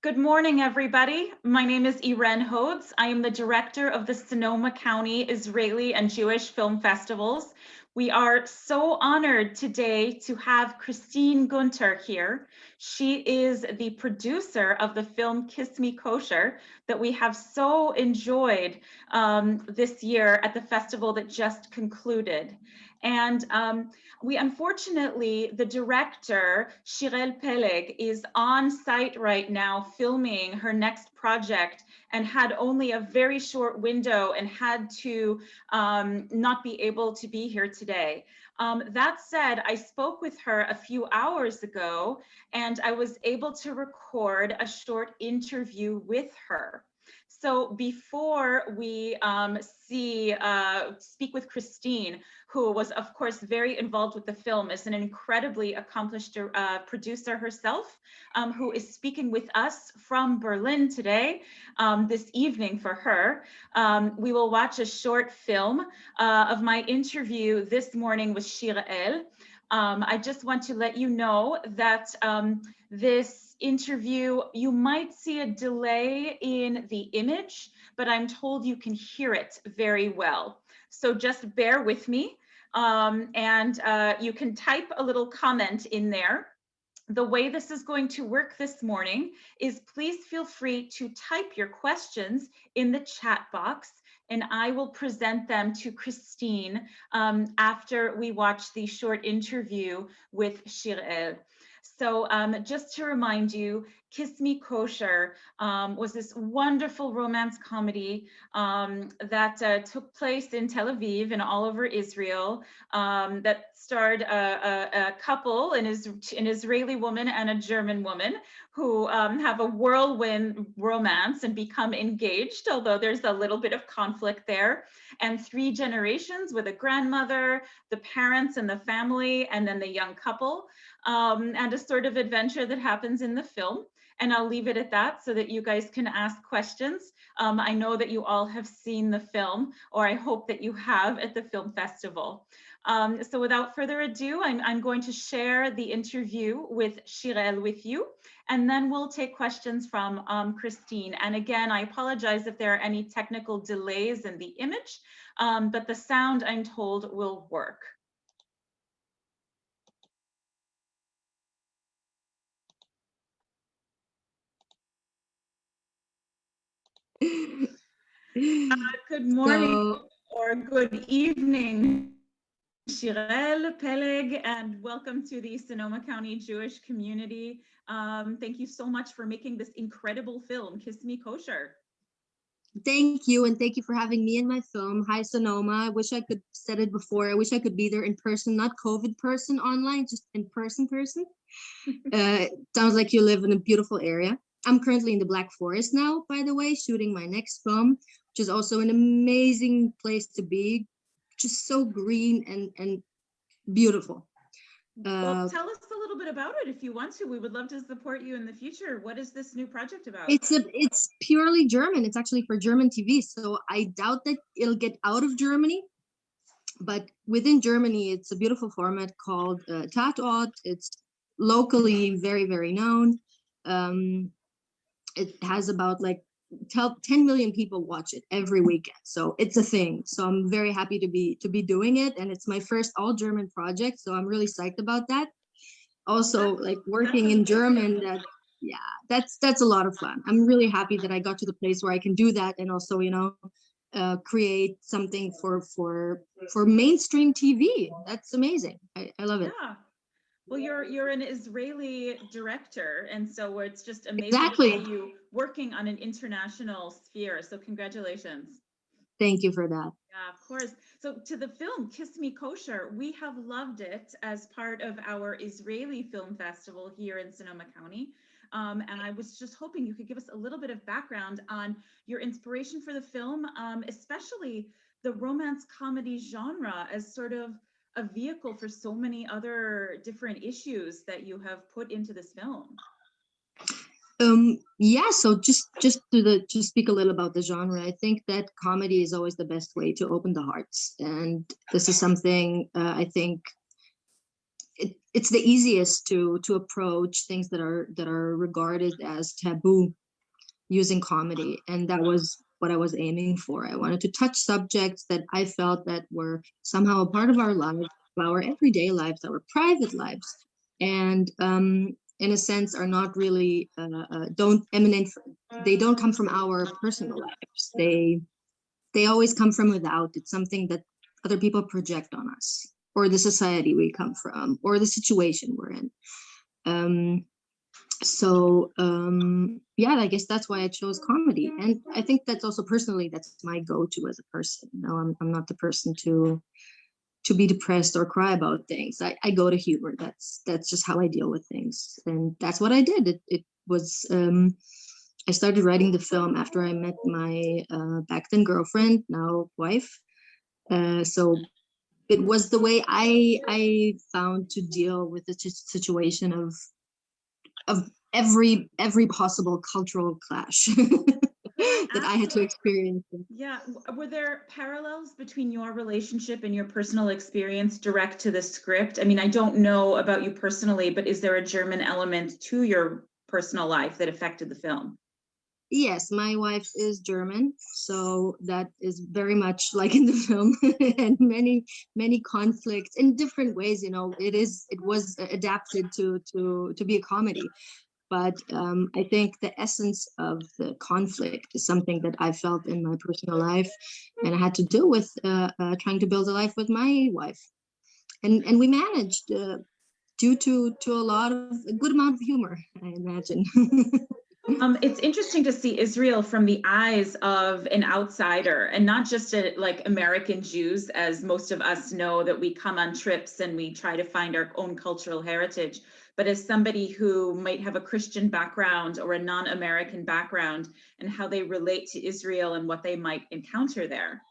Good morning, everybody. My name is Irene Hodes. I am the director of the Sonoma County Israeli and Jewish Film Festivals. We are so honored today to have Christine Gunther here. She is the producer of the film Kiss Me Kosher that we have so enjoyed this year at the festival that just concluded. And we unfortunately, the director, Shirel Peleg, is on site right now filming her next project and had only a very short window and had to not be able to be here today. That said, I spoke with her a few hours ago and I was able to record a short interview with her. So before we speak with Christine, who was, of course, very involved with the film, is an incredibly accomplished producer herself, who is speaking with us from Berlin today, this evening for her. We will watch a short film of my interview this morning with Shirel. I just want to let you know that this interview, you might see a delay in the image, but I'm told you can hear it very well. So just bear with me, and you can type a little comment in there. The way this is going to work this morning is please feel free to type your questions in the chat box and I will present them to Christine after we watch the short interview with Shirel. So just to remind you, Kiss Me Kosher was this wonderful romance comedy that took place in Tel Aviv and all over Israel, that starred a couple, an Israeli woman and a German woman, who have a whirlwind romance and become engaged, although there's a little bit of conflict there. And 3 generations with a grandmother, the parents and the family, and then the young couple, and a sort of adventure that happens in the film. And I'll leave it at that so that you guys can ask questions. I know that you all have seen the film, or I hope that you have at the film festival. So without further ado, I'm going to share the interview with Shirel with you, and then we'll take questions from Christine. And again, I apologize if there are any technical delays in the image, but the sound, I'm told, will work. Good morning or good evening, Shirel Peleg, and welcome to the Sonoma County Jewish community. Thank you so much for making this incredible film, Kiss Me Kosher. Thank you, and thank you for having me in my film. Hi, Sonoma. I wish I could said it before. I wish I could be there in person, not COVID person online, just in person. Sounds like you live in a beautiful area. I'm currently in the Black Forest now, by the way, shooting my next film, which is also an amazing place to be. Just so green and beautiful. Well, tell us a little bit about it if you want to. We would love to support you in the future. What is this new project about? It's purely German. It's actually for German TV, so I doubt that it'll get out of Germany. But within Germany, it's a beautiful format called Tatort. It's locally very, very known. It has about like 10 million people watch it every weekend, so it's a thing. So I'm very happy to be doing it, and it's my first all German project, so I'm really psyched about that. Also, like working in German, that's a lot of fun. I'm really happy that I got to the place where I can do that, and also create something for mainstream TV. That's amazing. I love it. Yeah. Well, you're an Israeli director, and so it's just amazing Exactly. to see you working on an international sphere. So congratulations. Thank you for that. Yeah, of course. So to the film Kiss Me Kosher, we have loved it as part of our Israeli Film Festival here in Sonoma County. And I was just hoping you could give us a little bit of background on your inspiration for the film, especially the romance comedy genre as sort of a vehicle for so many other different issues that you have put into this film. Yeah, so just speak a little about the genre. I think that comedy is always the best way to open the hearts, and this is something I think it's the easiest to approach things that are regarded as taboo using comedy, and that was what I was aiming for. I wanted to touch subjects that I felt that were somehow a part of our lives, our everyday lives, our private lives, and in a sense are not really don't emanate they don't come from our personal lives. They always come from without. It's something that other people project on us, or the society we come from, or the situation we're in. um yeah, I guess that's why I chose comedy. And I think that's also personally, that's my go-to as a person. I'm not the person to be depressed or cry about things. I go to humor. That's just how I deal with things, and that's what I did. It was I started writing the film after I met my back then girlfriend, now wife. So it was the way I found to deal with the situation of every possible cultural clash that I had to experience. Yeah. Were there parallels between your relationship and your personal experience direct to the script? I mean, I don't know about you personally, but is there a German element to your personal life that affected the film? Yes, my wife is German, so that is very much like in the film, and many conflicts in different ways. You know, it was adapted to be a comedy, but I think the essence of the conflict is something that I felt in my personal life, and I had to deal with trying to build a life with my wife, and we managed due to a good amount of humor, I imagine. It's interesting to see Israel from the eyes of an outsider, and not just like American Jews, as most of us know that we come on trips and we try to find our own cultural heritage, but as somebody who might have a Christian background or a non-American background, and how they relate to Israel and what they might encounter there.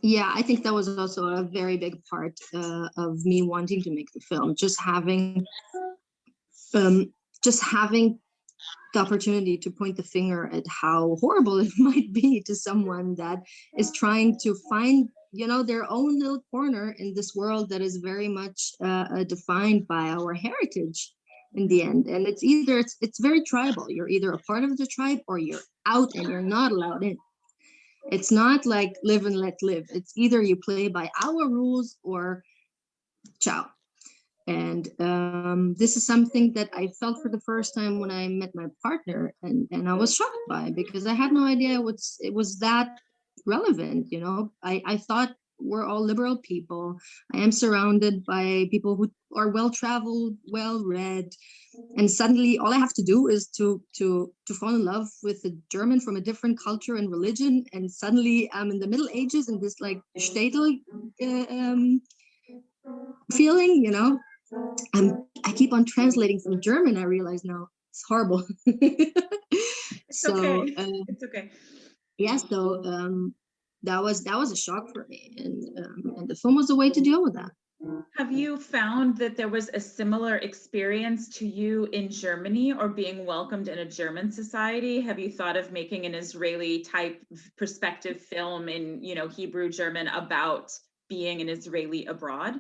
Yeah, I think that was also a very big part of me wanting to make the film. Um, just having the opportunity to point the finger at how horrible it might be to someone that is trying to find, you know, their own little corner in this world that is very much defined by our heritage in the end. And it's very tribal. You're either a part of the tribe or you're out and you're not allowed in. It's not like live and let live. It's either you play by our rules or ciao. And this is something that I felt for the first time when I met my partner, and I was shocked by it because I had no idea it was that relevant. You know, I thought we're all liberal people. I am surrounded by people who are well traveled, well read, and suddenly all I have to do is to fall in love with a German from a different culture and religion, and suddenly I'm in the Middle Ages in this like shtetl feeling, you know. I keep on translating from German. I realize now it's horrible. It's so okay. It's okay. yeah, so that was a shock for me, and the film was a way to deal with that. Have you found that there was a similar experience to you in Germany, or being welcomed in a German society? Have you thought of making an Israeli type perspective film in, you know, Hebrew German about being an Israeli abroad?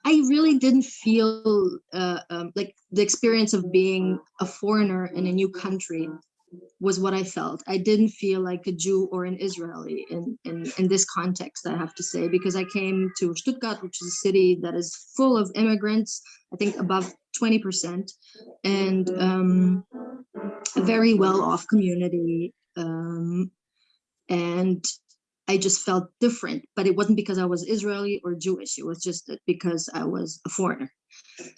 I really didn't feel like the experience of being a foreigner in a new country was what I felt. I didn't feel like a Jew or an Israeli in this context, I have to say, because I came to Stuttgart, which is a city that is full of immigrants, I think above 20%, and a very well off community. And I just felt different, but it wasn't because I was Israeli or Jewish. It was just that because I was a foreigner.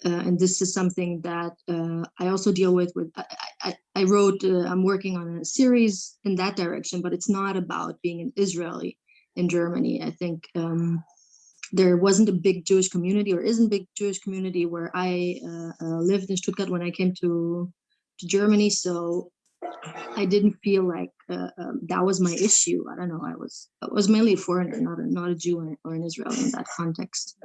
And this is something that I also deal with. I wrote, I'm working on a series in that direction, but it's not about being an Israeli in Germany. I think there wasn't a big Jewish community, or isn't a big Jewish community where I lived in Stuttgart when I came to Germany. So I didn't feel like that was my issue. I don't know. I was mainly a foreigner, not a Jew or an Israeli in that context.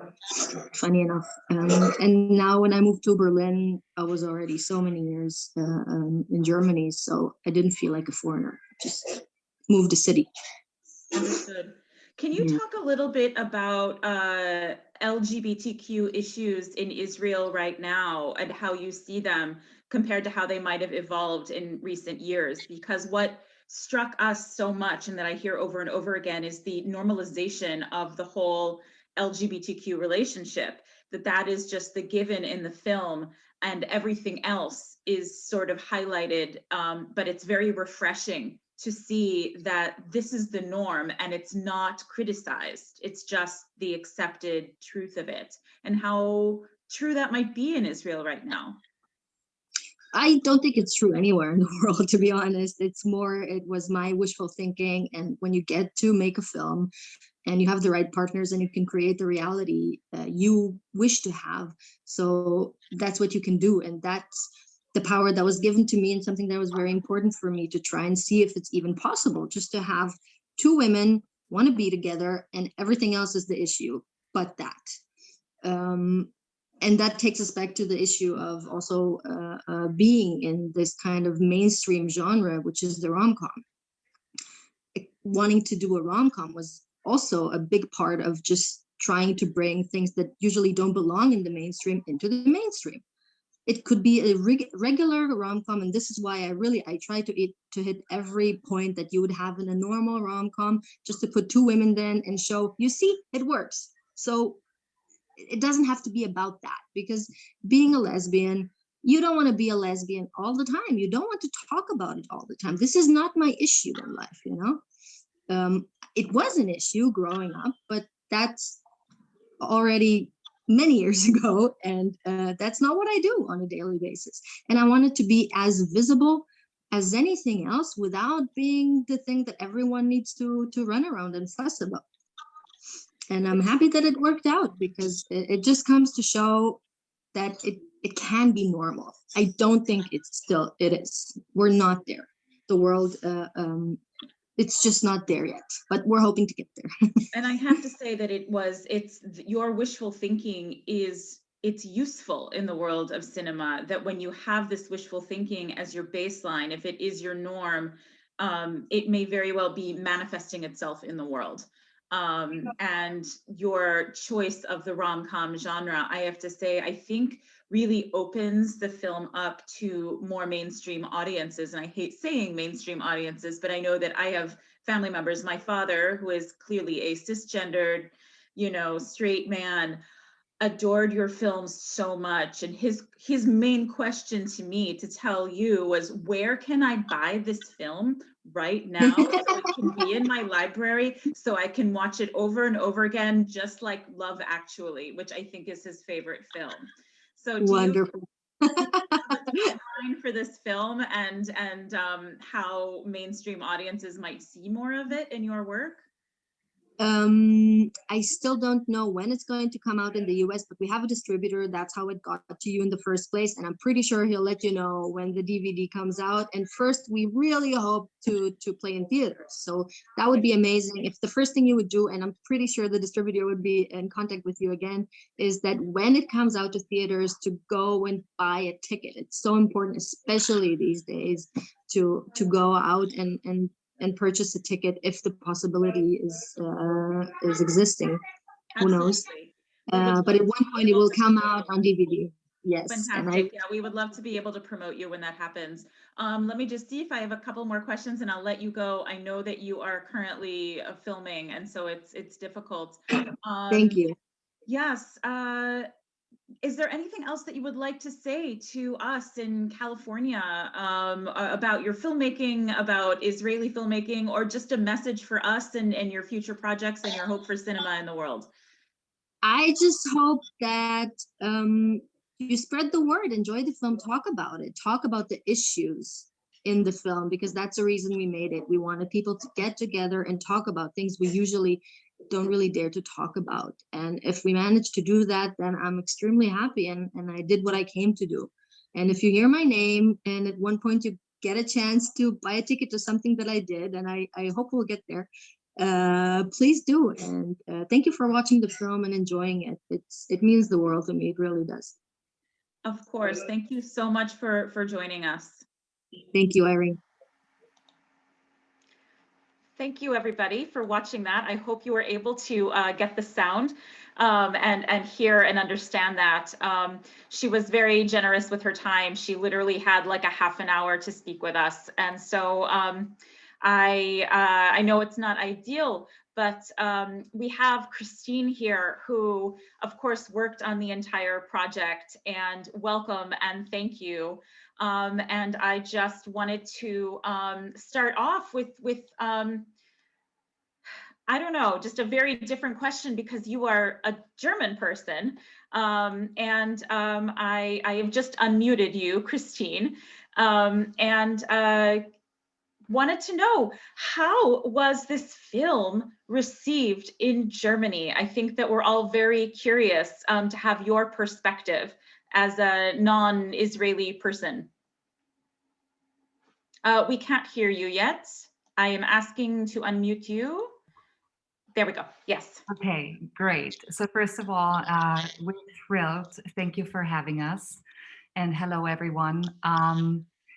Funny enough. And now when I moved to Berlin, I was already so many years in Germany, so I didn't feel like a foreigner. Just moved a city. Understood. Can you talk a little bit about LGBTQ issues in Israel right now and how you see them compared to how they might have evolved in recent years? Because what struck us so much and that I hear over and over again is the normalization of the whole LGBTQ relationship, that is just the given in the film and everything else is sort of highlighted, but it's very refreshing to see that this is the norm and it's not criticized. It's just the accepted truth of it, and how true that might be in Israel right now. I don't think it's true anywhere in the world, to be honest. It's more, it was my wishful thinking. And when you get to make a film and you have the right partners and you can create the reality you wish to have, so that's what you can do. And that's the power that was given to me, and something that was very important for me to try and see if it's even possible, just to have two women want to be together and everything else is the issue but that. And that takes us back to the issue of also being in this kind of mainstream genre, which is the rom-com. Wanting to do a rom-com was also a big part of just trying to bring things that usually don't belong in the mainstream into the mainstream. It could be a regular rom-com, and this is why I try to hit every point that you would have in a normal rom-com, just to put two women then and show, you see, it works. So it doesn't have to be about that, because being a lesbian, you don't want to be a lesbian all the time. You don't want to talk about it all the time. This is not my issue in life, you know. It was an issue growing up, but that's already many years ago, and that's not what I do on a daily basis. And I want it to be as visible as anything else without being the thing that everyone needs to run around and fuss about. And I'm happy that it worked out, because it just comes to show that it can be normal. I don't think it is. We're not there. The world, it's just not there yet, but we're hoping to get there. And I have to say that it's your wishful thinking it's useful in the world of cinema, that when you have this wishful thinking as your baseline, if it is your norm, it may very well be manifesting itself in the world. And your choice of the rom-com genre, I have to say, I think really opens the film up to more mainstream audiences. And I hate saying mainstream audiences, but I know that I have family members. My father, who is clearly a cisgendered, straight man, adored your films so much, and his main question to me to tell you was, where can I buy this film right now so it can be in my library so I can watch it over and over again, just like Love Actually, which I think is his favorite film. So Wonderful. You have a timeline for this film, and how mainstream audiences might see more of it in your work? I still don't know when it's going to come out in the US, but we have a distributor. That's how it got to you in the first place. And I'm pretty sure he'll let you know when the DVD comes out. And first, we really hope to play in theaters. So that would be amazing. If the first thing you would do, and I'm pretty sure the distributor would be in contact with you again, is that when it comes out to theaters, to go and buy a ticket. It's so important, especially these days, to go out and purchase a ticket if the possibility is existing. Who knows? But at one point it will come out on DVD. Yes. Fantastic. Yeah, we would love to be able to promote you when that happens. Let me just see if I have a couple more questions and I'll let you go. I know that you are currently filming, and so it's difficult. Thank you. Yes. Is there anything else that you would like to say to us in California about your filmmaking, about Israeli filmmaking, or just a message for us and your future projects and your hope for cinema in the world? I just hope that you spread the word, enjoy the film, talk about it, talk about the issues in the film, because that's the reason we made it. We wanted people to get together and talk about things we usually don't really dare to talk about. And if we manage to do that, then I'm extremely happy, and I did what I came to do. And if you hear my name and at one point you get a chance to buy a ticket to something that I did, and I hope we'll get there, please do. And thank you for watching the film and enjoying it. It means the world to me. It really does. Of course. Thank you so much for joining us. Thank you, Irene. Thank you, everybody, for watching that. I hope you were able to get the sound and hear and understand that. She was very generous with her time. She literally had like a half an hour to speak with us. And so I know it's not ideal, but we have Christine here, who, of course, worked on the entire project. And welcome and thank you. And I just wanted to start off with I don't know, just a very different question, because you are a German person. I have just unmuted you, Christine, and wanted to know, how was this film received in Germany? I think that we're all very curious to have your perspective as a non-Israeli person. We can't hear you yet. I am asking to unmute you. There we go. Yes. Okay, great. So first of all, we're thrilled. Thank you for having us. And hello, everyone.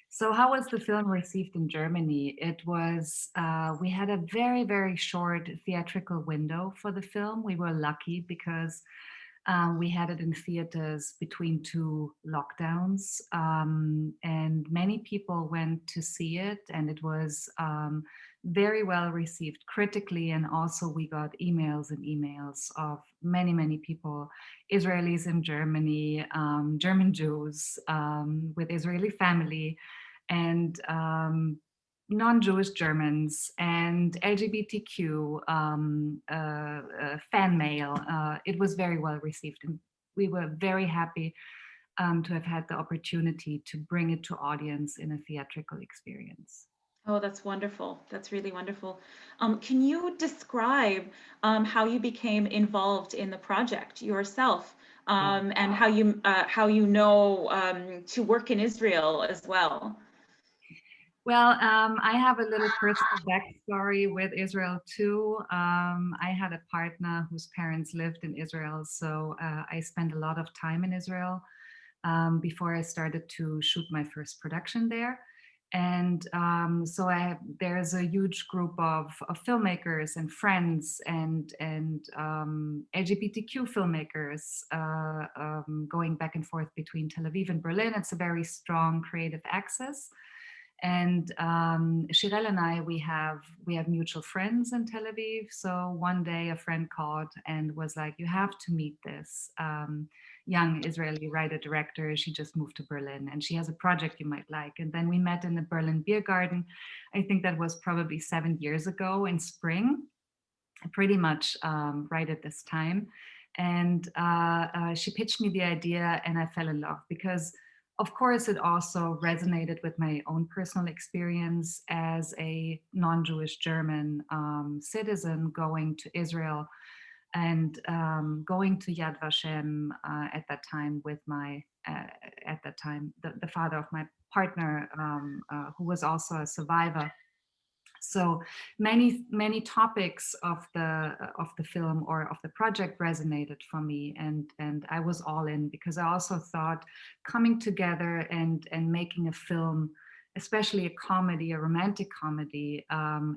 So how was the film received in Germany? It was, we had a very, very short theatrical window for the film. We were lucky because we had it in theaters between two lockdowns, and many people went to see it, and it was very well received critically. And also, we got emails and emails of many, many people, Israelis in Germany, German Jews with Israeli family, and non-Jewish Germans and LGBTQ fan mail. It was very well received, and we were very happy to have had the opportunity to bring it to audience in a theatrical experience. Oh, that's wonderful. That's really wonderful. Can you describe how you became involved in the project yourself, and how you know to work in Israel as well? Well, I have a little personal backstory with Israel too. I had a partner whose parents lived in Israel, so I spent a lot of time in Israel before I started to shoot my first production there. And so there's a huge group of filmmakers and friends and LGBTQ filmmakers going back and forth between Tel Aviv and Berlin. It's a very strong creative axis. And Shirel and I, we have mutual friends in Tel Aviv. So one day a friend called and was like, "You have to meet this young Israeli writer director. She just moved to Berlin and she has a project you might like." And then we met in the Berlin Beer Garden. I think that was probably 7 years ago in spring, pretty much right at this time. And she pitched me the idea, and I fell in love because, of course, it also resonated with my own personal experience as a non-Jewish German citizen going to Israel and going to Yad Vashem at that time with my, the father of my partner, who was also a survivor. So many topics of the film or of the project resonated for me, and I was all in, because I also thought coming together and making a film, especially a comedy, a romantic comedy,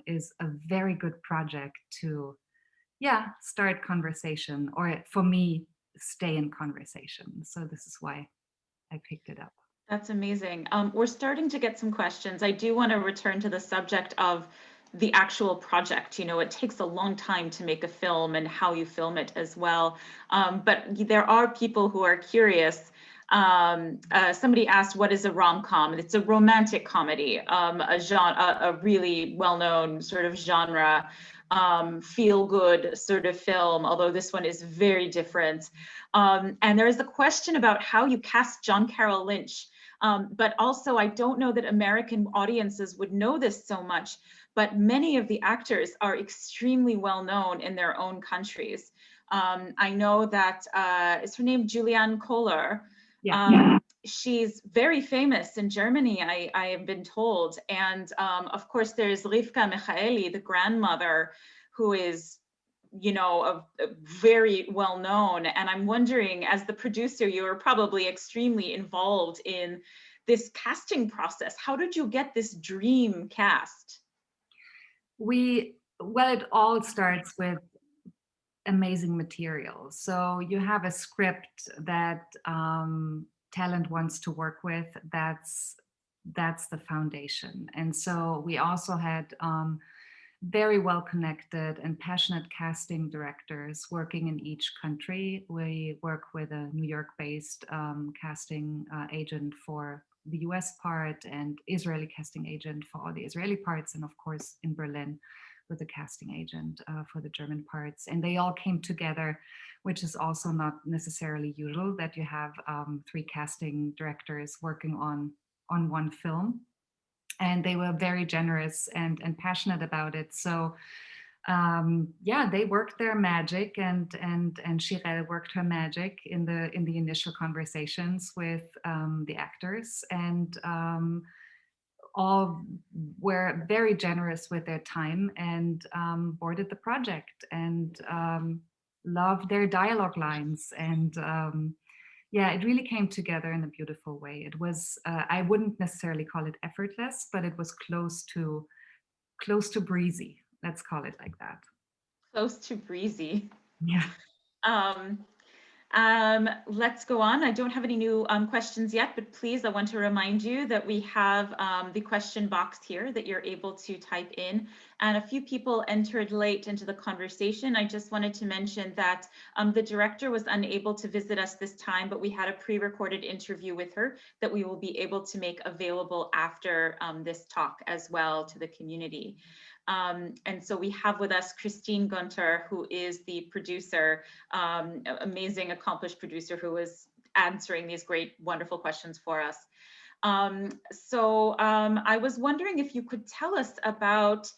is a very good project to start conversation, or for me, stay in conversation. So this is why I picked it up. That's amazing. We're starting to get some questions. I do want to return to the subject of the actual project. You know, it takes a long time to make a film and how you film it as well. But there are people who are curious. Somebody asked, what is a rom-com? It's a romantic comedy, a really well-known sort of genre, feel-good sort of film, although this one is very different. And there is a question about how you cast John Carroll Lynch. But also, I don't know that American audiences would know this so much, but many of the actors are extremely well known in their own countries. I know that, is her name Julianne Kohler? Yeah. She's very famous in Germany, I have been told. And of course, there's Rivka Michaeli, the grandmother, who is, you know, very well known. And I'm wondering, as the producer, you are probably extremely involved in this casting process. How did you get this dream cast? Well, it all starts with amazing material. So you have a script that talent wants to work with. That's the foundation. And so we also had very well connected and passionate casting directors working in each country. We work with a New York based casting agent for the US part and Israeli casting agent for all the Israeli parts, and of course in Berlin with a casting agent for the German parts. And they all came together, which is also not necessarily usual that you have three casting directors working on one film. And they were very generous and passionate about it. So yeah, they worked their magic, and Shirel worked her magic in the initial conversations with the actors, and all were very generous with their time and boarded the project and loved their dialogue lines. And yeah, it really came together in a beautiful way. It was, I wouldn't necessarily call it effortless, but it was close to breezy. Let's call it like that. Close to breezy. Yeah. Um, let's go on. I don't have any new questions yet, but please, I want to remind you that we have the question box here that you're able to type in. And a few people entered late into the conversation. I just wanted to mention that the director was unable to visit us this time, but we had a pre-recorded interview with her that we will be able to make available after this talk as well to the community. And so we have with us Christine Gunther, who is the producer, amazing, accomplished producer who is answering these great, wonderful questions for us. I was wondering if you could tell us about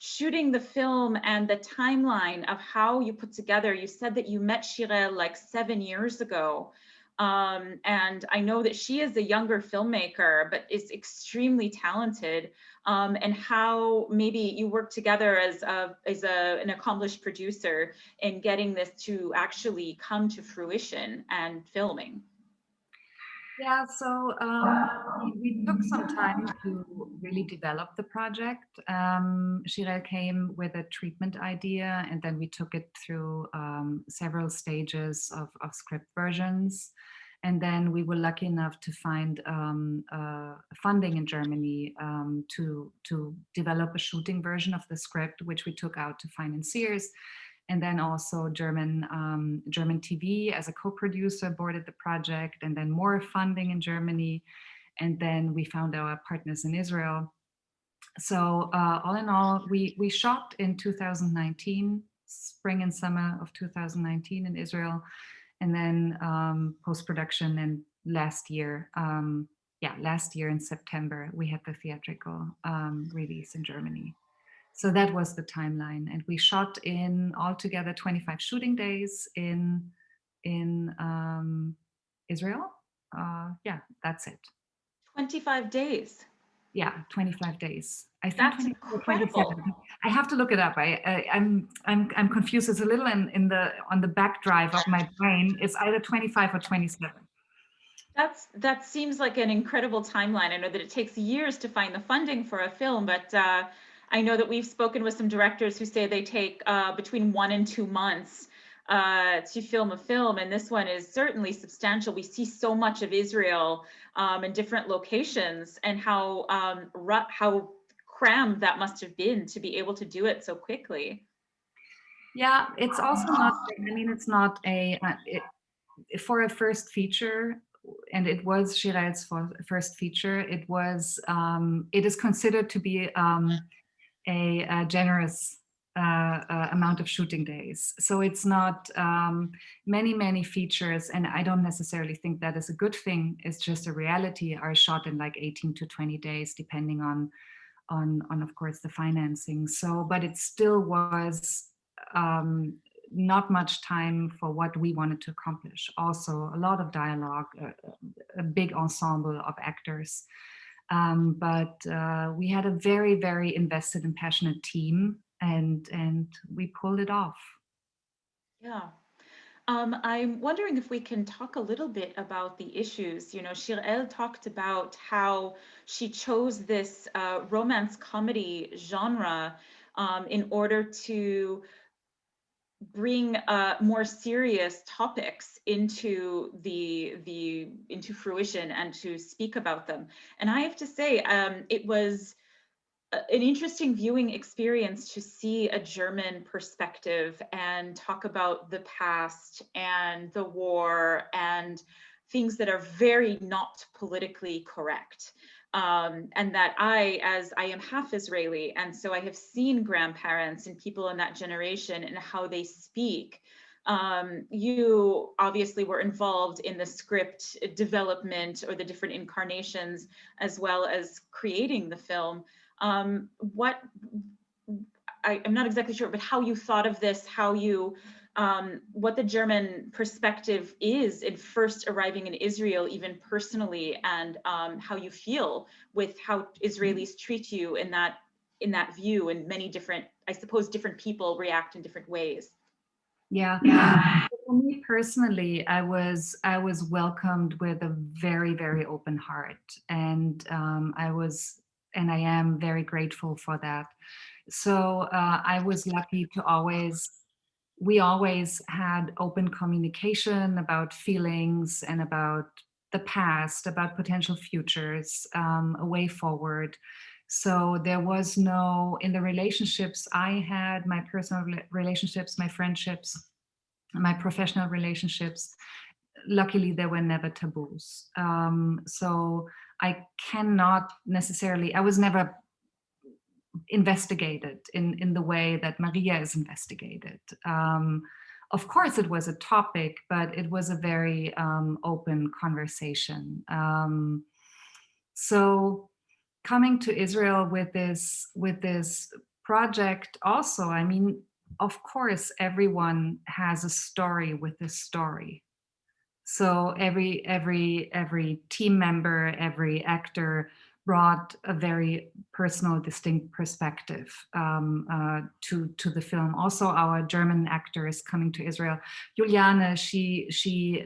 shooting the film and the timeline of how you put together. You said that you met Shirel like 7 years ago. And I know that she is a younger filmmaker, but is extremely talented. And how maybe you work together as an accomplished producer in getting this to actually come to fruition and filming. Yeah, so we took some time to really develop the project. Shirel came with a treatment idea, and then we took it through several stages of script versions. And then we were lucky enough to find funding in Germany to develop a shooting version of the script, which we took out to financiers. And then also German TV as a co-producer boarded the project, and then more funding in Germany. And then we found our partners in Israel. So all in all, we shot in 2019, spring and summer of 2019 in Israel, and then post-production. And last year in September, we had the theatrical release in Germany. So that was the timeline, and we shot in altogether 25 shooting days in Israel. Yeah, that's it. 25 days. Yeah, 25 days. I think That's 24, incredible. 27. I have to look it up. I'm confused. It's a little on the back drive of my brain. It's either 25 or 27. That seems like an incredible timeline. I know that it takes years to find the funding for a film, but I know that we've spoken with some directors who say they take between 1 and 2 months to film a film, and this one is certainly substantial. We see so much of Israel in different locations, and how crammed that must have been to be able to do it so quickly. Yeah, it's also not. I mean, it's not for a first feature, and it was Shirel's first feature. It is considered to be a generous amount of shooting days. So it's not many features, and I don't necessarily think that is a good thing. It's just a reality. Are shot in like 18 to 20 days, depending on of course the financing. So, but it still was not much time for what we wanted to accomplish. Also, a lot of dialogue, a big ensemble of actors. But we had a very invested and passionate team, and we pulled it off. Yeah. I'm wondering if we can talk a little bit about the issues. You know, Shirel talked about how she chose this romance comedy genre in order to bring more serious topics into into fruition and to speak about them. And I have to say, it was an interesting viewing experience to see a German perspective and talk about the past and the war and things that are very not politically correct. And that as I am half Israeli, and so I have seen grandparents and people in that generation and how they speak. You obviously were involved in the script development or the different incarnations, as well as creating the film. I'm not exactly sure, but how you thought of this, how you, what the German perspective is in first arriving in Israel, even personally, and how you feel with how Israelis treat you in that view, and many different, I suppose, different people react in different ways. Yeah. For me personally, I was welcomed with a very, very open heart, and I am very grateful for that. So I was lucky to we always had open communication about feelings and about the past, about potential futures, a way forward. So there was no, in the relationships I had, my personal relationships, my friendships, my professional relationships, luckily there were never taboos. So I cannot necessarily, I was never investigated in the way that Maria is investigated. Of course, it was a topic, but it was a very open conversation. So coming to Israel with this project also, I mean, of course, everyone has a story with this story. So every team member, every actor brought a very personal, distinct perspective to the film. Also, our German actor is coming to Israel. Juliane, she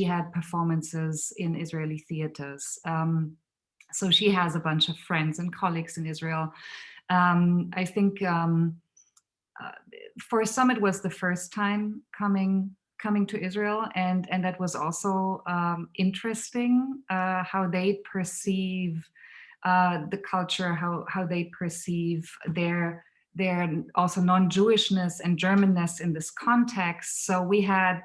had performances in Israeli theaters. So she has a bunch of friends and colleagues in Israel. I think for some it was the first time coming to Israel, and that was also interesting how they perceive the culture, how they perceive their also non-Jewishness and Germanness in this context. So we had,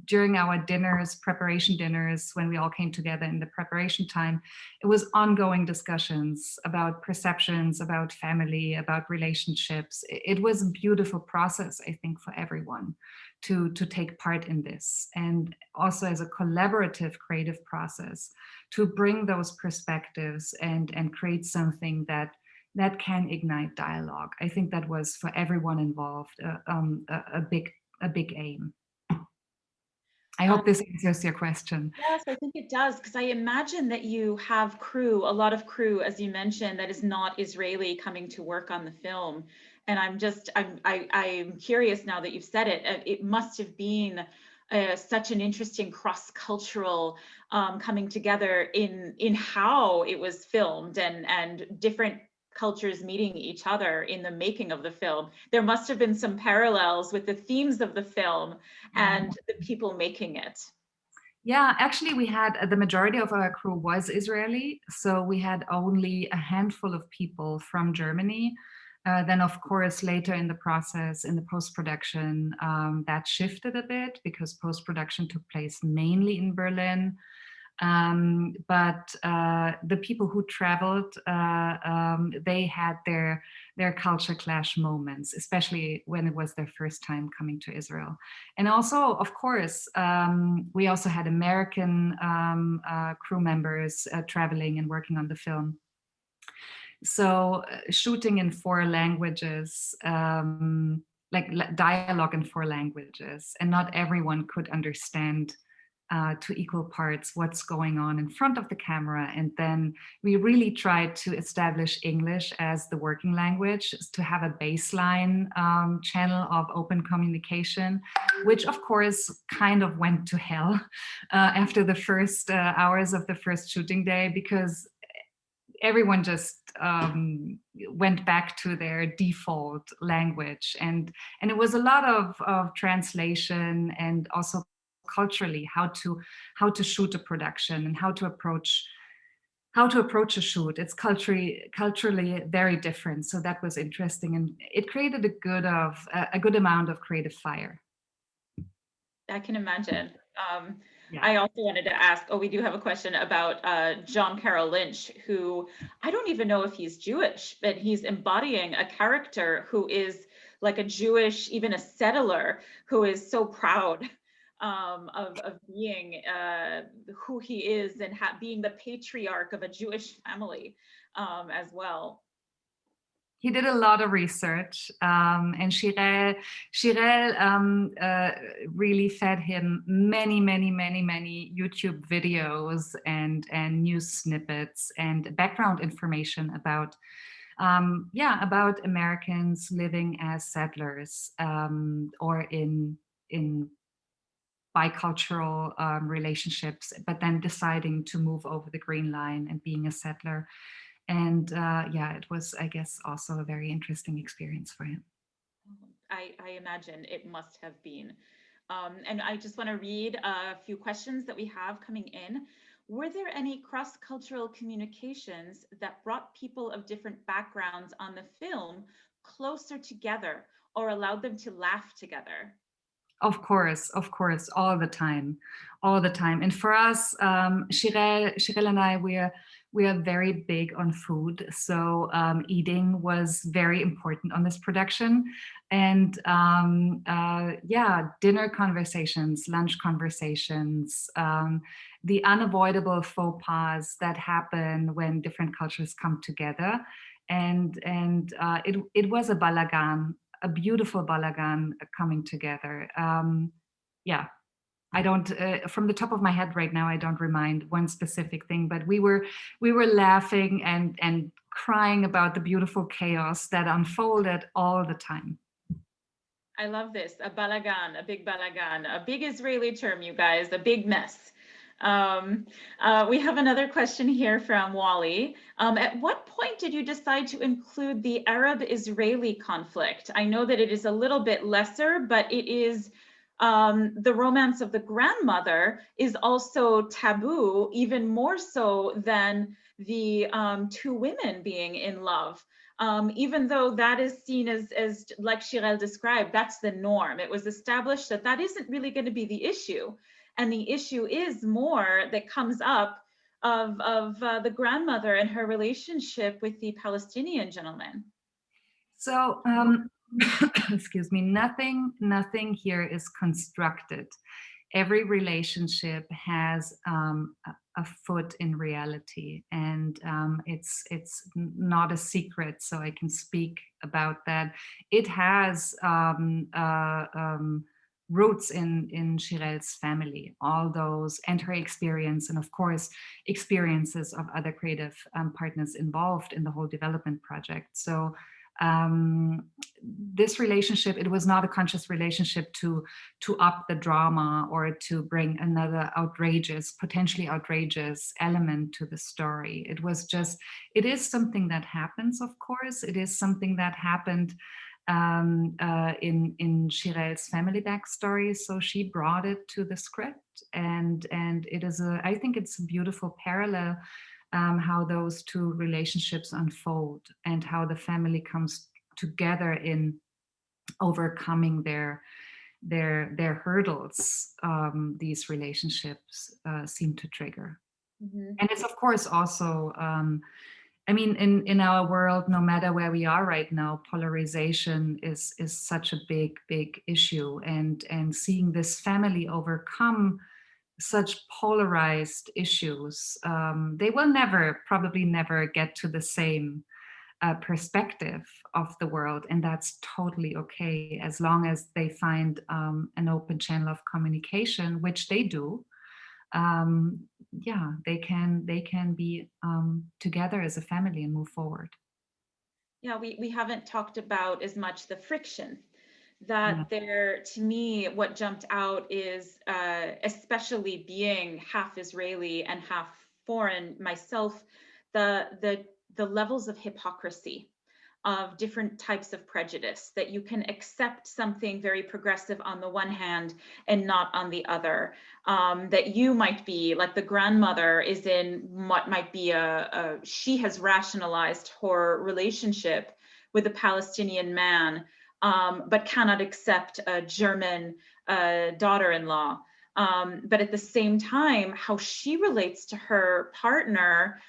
during our dinners, preparation dinners, when we all came together in the preparation time, it was ongoing discussions about perceptions, about family, about relationships. It was a beautiful process, I think, for everyone to take part in this, and also as a collaborative creative process to bring those perspectives and create something that can ignite dialogue. I think that was, for everyone involved, a big aim. I hope this answers your question. Yes, I think it does, because I imagine that you have a lot of crew, as you mentioned, that is not Israeli coming to work on the film. And I'm curious now that you've said it, it must have been such an interesting cross-cultural coming together in how it was filmed, and different cultures meeting each other in the making of the film. There must have been some parallels with the themes of the film and the people making it. Yeah, actually we had, the majority of our crew was Israeli, so we had only a handful of people from Germany. Then of course later in the process, in the post-production, that shifted a bit because post-production took place mainly in Berlin. But the people who traveled, they had their culture clash moments, especially when it was their first time coming to Israel. And also, of course, we also had American crew members traveling and working on the film. So shooting in 4 languages, like dialogue in 4 languages, and not everyone could understand to equal parts what's going on in front of the camera. And then we really tried to establish English as the working language, to have a baseline channel of open communication, which of course kind of went to hell after the first hours of the first shooting day, because everyone just went back to their default language, and it was a lot of translation, and also culturally how to shoot a production and how to approach a shoot. It's culturally very different, so that was interesting, and it created a good amount of creative fire. I can imagine. Yeah. I also wanted to ask, we do have a question about John Carroll Lynch, who I don't even know if he's Jewish, but he's embodying a character who is like a Jewish, even a settler, who is so proud of being who he is, and being the patriarch of a Jewish family as well. He did a lot of research, and Shirel really fed him many YouTube videos and news snippets and background information about about Americans living as settlers, or in bicultural relationships, but then deciding to move over the Green Line and being a settler. And it was, I guess, also a very interesting experience for him. I imagine it must have been. And I just want to read a few questions that we have coming in. Were there any cross-cultural communications that brought people of different backgrounds on the film closer together or allowed them to laugh together? Of course, all the time. And for us, Shirel and I, we are very big on food. So eating was very important on this production. And dinner conversations, lunch conversations, the unavoidable faux pas that happen when different cultures come together. And it was a balagan, a beautiful balagan coming together. I don't, from the top of my head right now, I don't remind one specific thing, but we were laughing and crying about the beautiful chaos that unfolded all the time. I love this, a balagan, a big Israeli term, you guys, a big mess. We have another question here from Wally. At what point did you decide to include the Arab-Israeli conflict? I know that it is a little bit lesser, but it is the romance of the grandmother is also taboo, even more so than the two women being in love. Even though that is seen as like Shirel described, that's the norm. It was established that that isn't really going to be the issue. And the issue is more that comes up of the grandmother and her relationship with the Palestinian gentleman. So, excuse me, nothing here is constructed. Every relationship has a foot in reality, and it's not a secret, so I can speak about that. It has roots in Shirel's family, all those, and her experience, and of course, experiences of other creative partners involved in the whole development project. So this relationship, it was not a conscious relationship to up the drama or to bring another potentially outrageous element to the story. It was just, it is something that happens, of course. It is something that happened in Shirel's family backstory. So she brought it to the script, and it is I think it's a beautiful parallel. How those two relationships unfold and how the family comes together in overcoming their hurdles these relationships seem to trigger. Mm-hmm. And it's of course also I mean, in our world, no matter where we are right now, polarization is such a big issue, and seeing this family overcome such polarized issues, they will probably never get to the same perspective of the world, and that's totally okay, as long as they find an open channel of communication, which they do. They can be together as a family and move forward. Yeah, we haven't talked about as much the friction that there, to me, what jumped out is, especially being half Israeli and half foreign myself, the levels of hypocrisy of different types of prejudice, that you can accept something very progressive on the one hand and not on the other. That you might be like the grandmother is in what might be she has rationalized her relationship with a Palestinian man, but cannot accept a German daughter-in-law. But at the same time, how she relates to her partner,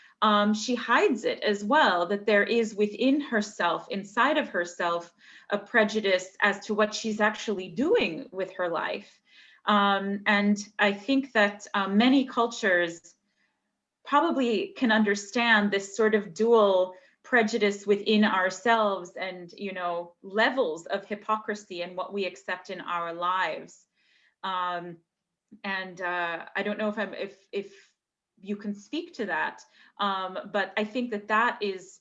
she hides it as well, that there is within herself, inside of herself, a prejudice as to what she's actually doing with her life. And I think that many cultures probably can understand this sort of dual prejudice within ourselves and, you know, levels of hypocrisy and what we accept in our lives. And I don't know if you can speak to that, but I think that that is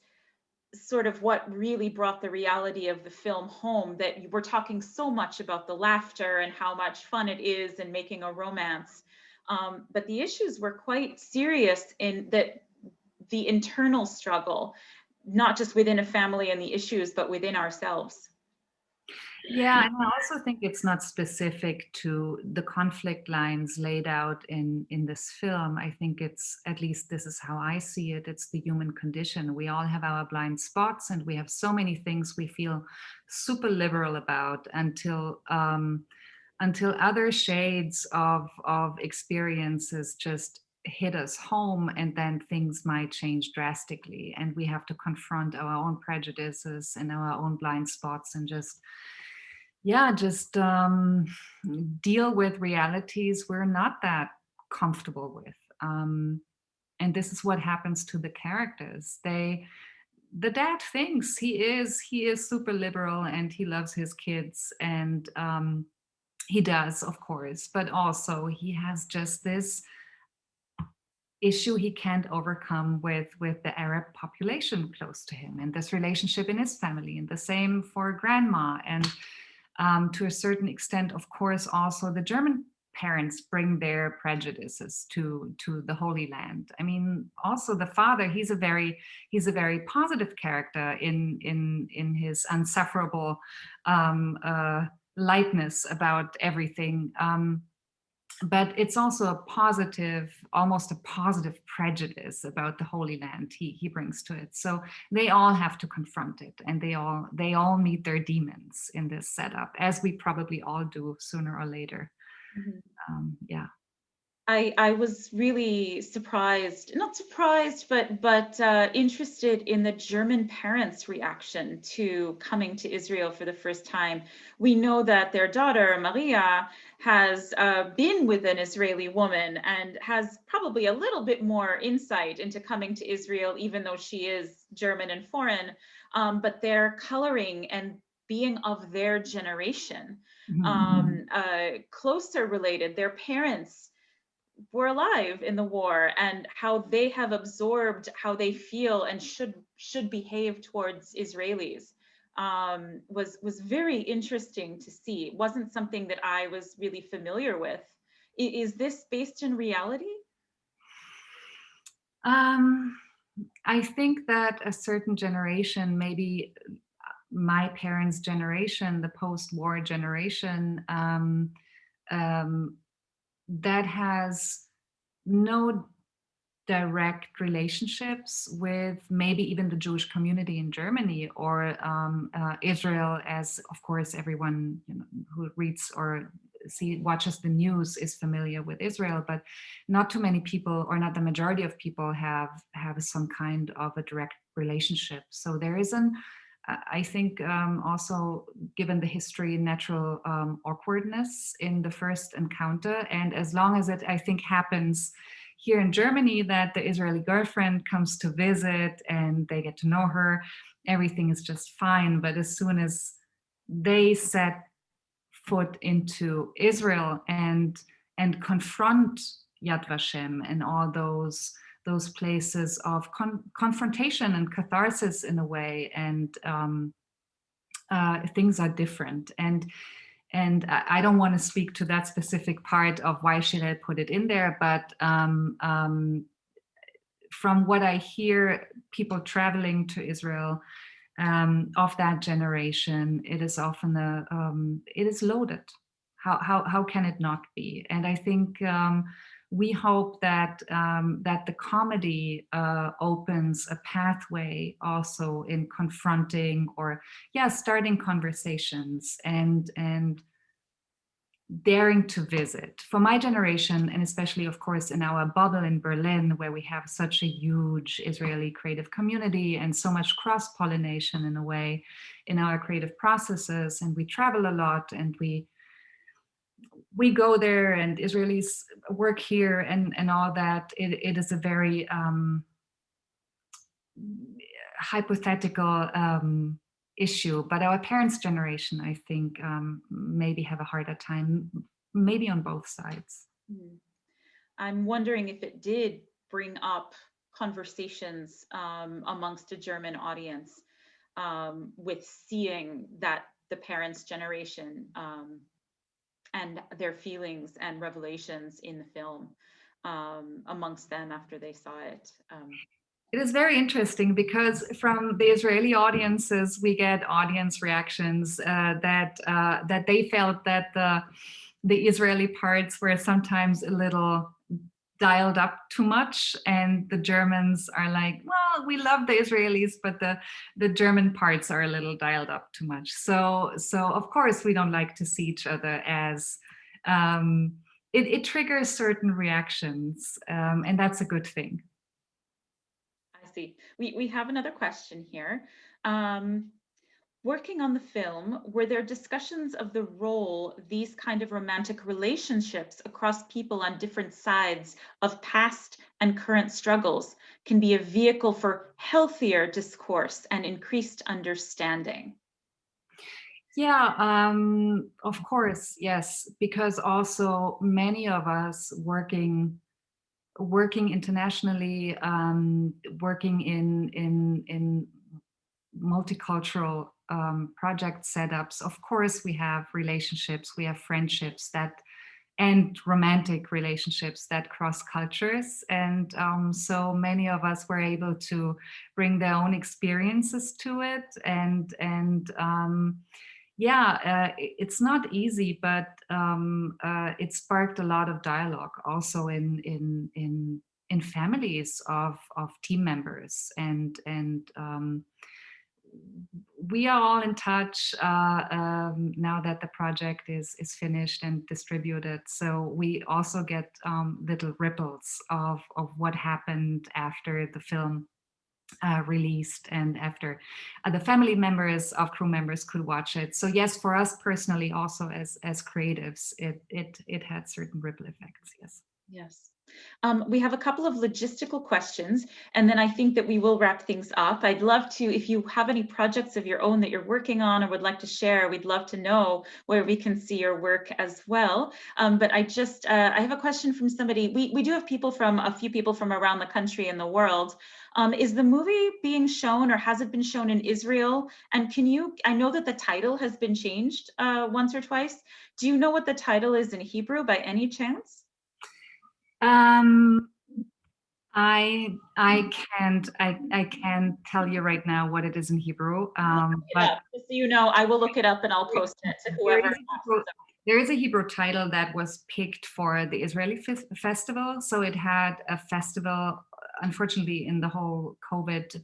sort of what really brought the reality of the film home, that we're talking so much about the laughter and how much fun it is and making a romance. But the issues were quite serious in that the internal struggle, not just within a family and the issues, but within ourselves. Yeah, and I also think it's not specific to the conflict lines laid out in this film. I think it's, at least this is how I see it, it's the human condition. We all have our blind spots, and we have so many things we feel super liberal about until other shades of experiences just hit us home, and then things might change drastically, and we have to confront our own prejudices and our own blind spots and just deal with realities we're not that comfortable with. And this is what happens to the characters. The dad thinks he is super liberal and he loves his kids, and he does, of course, but also he has just this issue he can't overcome with the Arab population close to him, and this relationship in his family, and the same for grandma. And to a certain extent, of course, also the German parents bring their prejudices to the Holy Land. I mean, also the father, he's a very positive character in his unsufferable lightness about everything. But it's also a positive, almost a positive prejudice about the Holy Land he brings to it. So they all have to confront it, and they all meet their demons in this setup, as we probably all do sooner or later. Mm-hmm. Yeah. I was really surprised, not surprised, but interested in the German parents' reaction to coming to Israel for the first time. We know that their daughter, Maria, has been with an Israeli woman and has probably a little bit more insight into coming to Israel, even though she is German and foreign, but their coloring and being of their generation, closer related, their parents were alive in the war, and how they have absorbed how they feel and should behave towards Israelis was very interesting to see. It wasn't something that I was really familiar with. Is this based in reality? I think that a certain generation, maybe my parents' generation, the post-war generation, that has no direct relationships with maybe even the Jewish community in Germany, or Israel, as of course everyone who reads or watches the news is familiar with Israel, but not too many people, or not the majority of people, have some kind of a direct relationship. So there is I think also, given the history, natural awkwardness in the first encounter. And as long as it, I think, happens here in Germany, that the Israeli girlfriend comes to visit and they get to know her, everything is just fine. But as soon as they set foot into Israel and confront Yad Vashem and all those places of confrontation and catharsis in a way, and things are different. And I don't want to speak to that specific part of why Shirel put it in there, but from what I hear, people traveling to Israel of that generation, it is often it is loaded. How can it not be? And I think we hope that that the comedy opens a pathway also in confronting or starting conversations and daring to visit. For my generation, and especially of course in our bubble in Berlin, where we have such a huge Israeli creative community and so much cross-pollination in a way in our creative processes, and we travel a lot and we go there and Israelis work here and all that, it is a very hypothetical issue. But our parents' generation, I think, maybe have a harder time, maybe on both sides. I'm wondering if it did bring up conversations amongst a German audience with seeing that the parents' generation and their feelings and revelations in the film amongst them after they saw it. It is very interesting because from the Israeli audiences, we get audience reactions that they felt that the Israeli parts were sometimes a little dialed up too much, and the Germans are like, well, we love the Israelis, but the German parts are a little dialed up too much. So of course we don't like to see each other as it triggers certain reactions, and that's a good thing. I see. We have another question here. Working on the film, were there discussions of the role these kind of romantic relationships across people on different sides of past and current struggles can be a vehicle for healthier discourse and increased understanding? Yeah, of course, yes, because also many of us working internationally, working in multicultural project setups. Of course, we have relationships, we have friendships and romantic relationships that cross cultures. And so many of us were able to bring their own experiences to it. And it's not easy, but it sparked a lot of dialogue also in families of team members, and we are all in touch now that the project is finished and distributed. So we also get little ripples of what happened after the film released, and after the family members of crew members could watch it. So yes, for us personally, also as creatives, it had certain ripple effects. Yes. Yes. We have a couple of logistical questions, and then I think that we will wrap things up. I'd love to, if you have any projects of your own that you're working on or would like to share, we'd love to know where we can see your work as well. But I have a question from somebody. We do have a few people from around the country and the world. Is the movie being shown, or has it been shown in Israel? And I know that the title has been changed once or twice. Do you know what the title is in Hebrew by any chance? I can't tell you right now what it is in Hebrew. But just so you know, I will look it up and I'll post it to whoever. There is a Hebrew title that was picked for the Israeli festival. So it had a festival, unfortunately, in the whole COVID,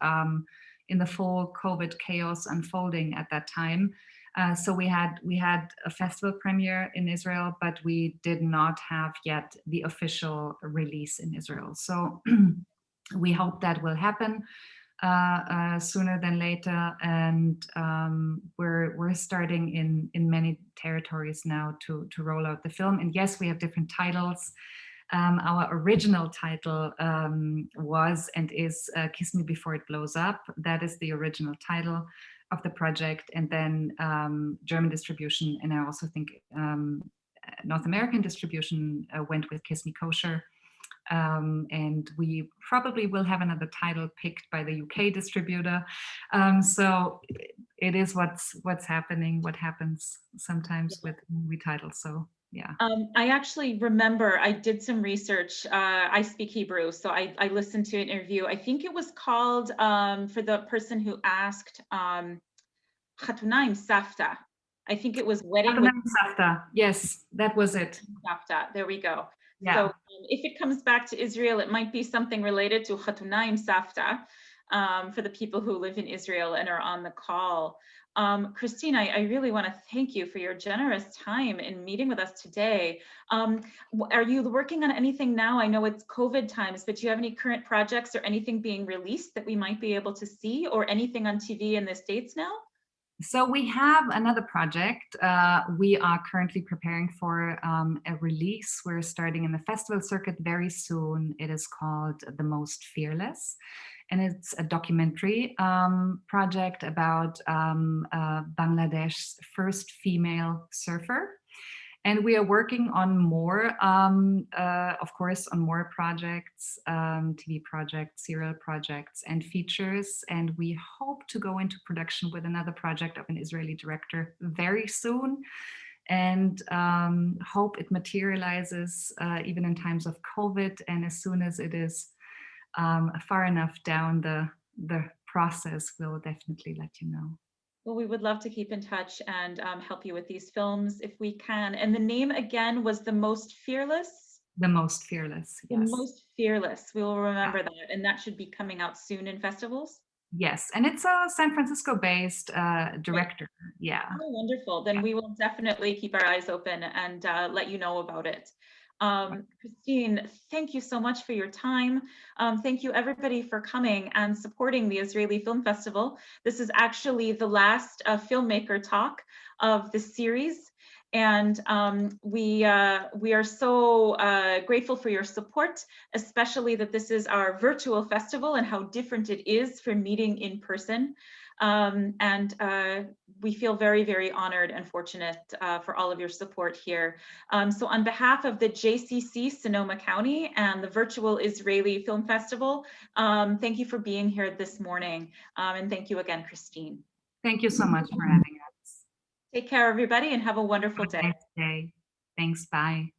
in the full COVID chaos unfolding at that time. So we had a festival premiere in Israel, but we did not have yet the official release in Israel. So we hope that will happen sooner than later, and we're starting in many territories now to roll out the film. And yes, we have different titles. Our original title was and is Kiss Me Before It Blows Up. That is the original title of the project, and then German distribution, and I also think North American distribution went with Kiss Me Kosher. And we probably will have another title picked by the UK distributor. So it is what's happening, what happens sometimes with movie titles. So Yeah. I actually remember I did some research. I speak Hebrew, so I listened to an interview. I think it was called, for the person who asked, Chatunaim Safta. I think it was Wedding with Safta. Yes, that was it. Safta. There we go. Yeah. So if it comes back to Israel, it might be something related to Chatunaim Safta, for the people who live in Israel and are on the call. Christine, I really want to thank you for your generous time in meeting with us today. Are you working on anything now? I know it's COVID times, but do you have any current projects or anything being released that we might be able to see, or anything on TV in the States now? So we have another project. We are currently preparing for a release. We're starting in the festival circuit very soon. It is called The Most Fearless, and it's a documentary project about Bangladesh's first female surfer. And we are working on more, of course, on more projects, TV projects, serial projects, and features. And we hope to go into production with another project of an Israeli director very soon, and hope it materializes even in times of COVID. And as soon as it is far enough down the process, we'll definitely let you know. Well, we would love to keep in touch and help you with these films if we can. And the name again was The Most Fearless? The Most Fearless, yes. The Most Fearless. We will remember that. And that should be coming out soon in festivals? Yes, and it's a San Francisco-based director. Yeah. Oh, wonderful. Then we will definitely keep our eyes open and let you know about it. Christine, thank you so much for your time. Thank you everybody for coming and supporting the Israeli Film Festival. This is actually the last Filmmaker talk of the series. And we are so grateful for your support, especially that this is our virtual festival and how different it is from meeting in person. We feel very, very honored and fortunate for all of your support here. So on behalf of the JCC Sonoma County and the Virtual Israeli Film Festival, thank you for being here this morning. And thank you again, Christine. Thank you so much for having us. Take care, everybody, and have a wonderful day. Nice day. Thanks. Bye.